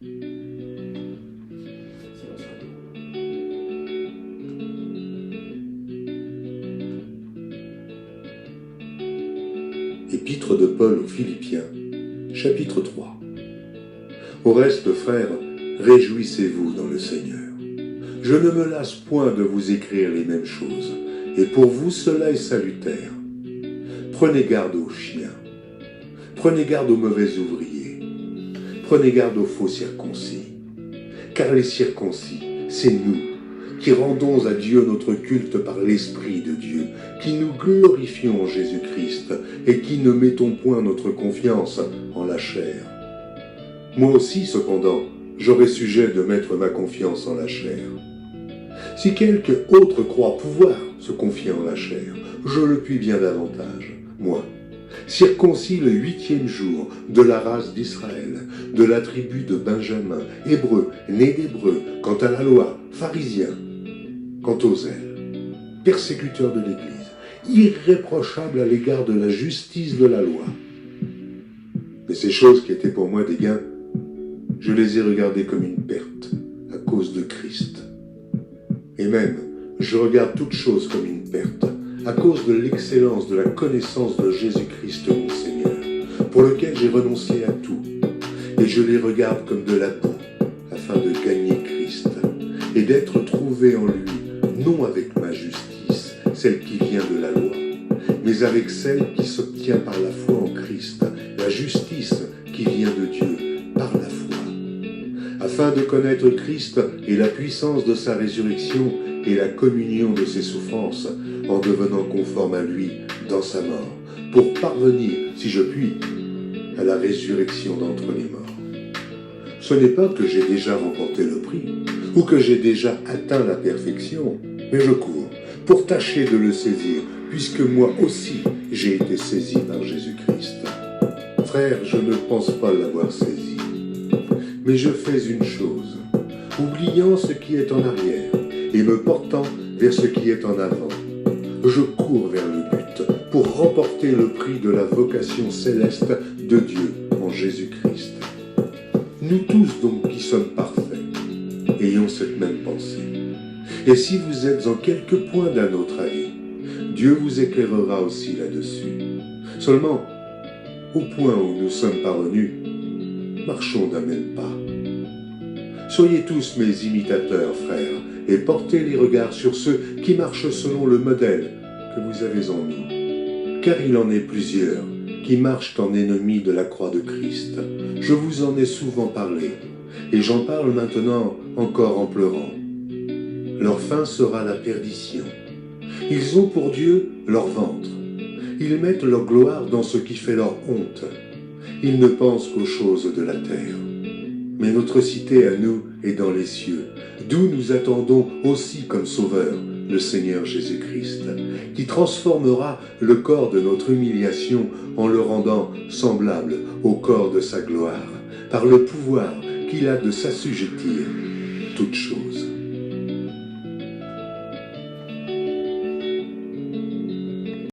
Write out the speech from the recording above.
Épître de Paul aux Philippiens, chapitre 3. Au reste, frères, réjouissez-vous dans le Seigneur. Je ne me lasse point de vous écrire les mêmes choses, et pour vous cela est salutaire. Prenez garde aux chiens, prenez garde aux mauvais ouvriers, prenez garde aux faux circoncis, car les circoncis, c'est nous, qui rendons à Dieu notre culte par l'Esprit de Dieu, qui nous glorifions en Jésus-Christ et qui ne mettons point notre confiance en la chair. Moi aussi, cependant, j'aurais sujet de mettre ma confiance en la chair. Si quelque autre croit pouvoir se confier en la chair, je le puis bien davantage, moi, circoncis le 8e jour de la race d'Israël, de la tribu de Benjamin, hébreu, né d'hébreu, quant à la loi, pharisien, quant aux zèles, persécuteur de l'Église, irréprochable à l'égard de la justice de la loi. Mais ces choses qui étaient pour moi des gains, je les ai regardées comme une perte à cause de Christ. Et même, je regarde toutes choses comme une perte à cause de l'excellence de la connaissance de Jésus-Christ mon Seigneur, pour lequel j'ai renoncé à tout, et je les regarde comme de la boue, afin de gagner Christ, et d'être trouvé en lui, non avec ma justice, celle qui vient de la loi, mais avec celle qui s'obtient par la foi en Christ, la justice qui vient de Dieu par la foi, afin de connaître Christ et la puissance de sa résurrection et la communion de ses souffrances, en devenant conforme à lui dans sa mort, pour parvenir, si je puis, à la résurrection d'entre les morts. Ce n'est pas que j'ai déjà remporté le prix, ou que j'ai déjà atteint la perfection, mais je cours pour tâcher de le saisir, puisque moi aussi j'ai été saisi par Jésus-Christ. Frère, je ne pense pas l'avoir saisi, mais je fais une chose, oubliant ce qui est en arrière, et me portant vers ce qui est en avant. Je cours vers le but pour remporter le prix de la vocation céleste de Dieu en Jésus-Christ. Nous tous donc qui sommes parfaits, ayons cette même pensée. Et si vous êtes en quelque point d'un autre avis, Dieu vous éclairera aussi là-dessus. Seulement, au point où nous sommes parvenus, marchons d'un même pas. Soyez tous mes imitateurs, frères, et portez les regards sur ceux qui marchent selon le modèle que vous avez en nous. Car il en est plusieurs qui marchent en ennemis de la croix de Christ. Je vous en ai souvent parlé, et j'en parle maintenant encore en pleurant. Leur fin sera la perdition. Ils ont pour Dieu leur ventre. Ils mettent leur gloire dans ce qui fait leur honte. Ils ne pensent qu'aux choses de la terre. Mais notre cité à nous est dans les cieux, d'où nous attendons aussi comme Sauveur le Seigneur Jésus-Christ, qui transformera le corps de notre humiliation en le rendant semblable au corps de sa gloire, par le pouvoir qu'il a de s'assujettir toutes choses.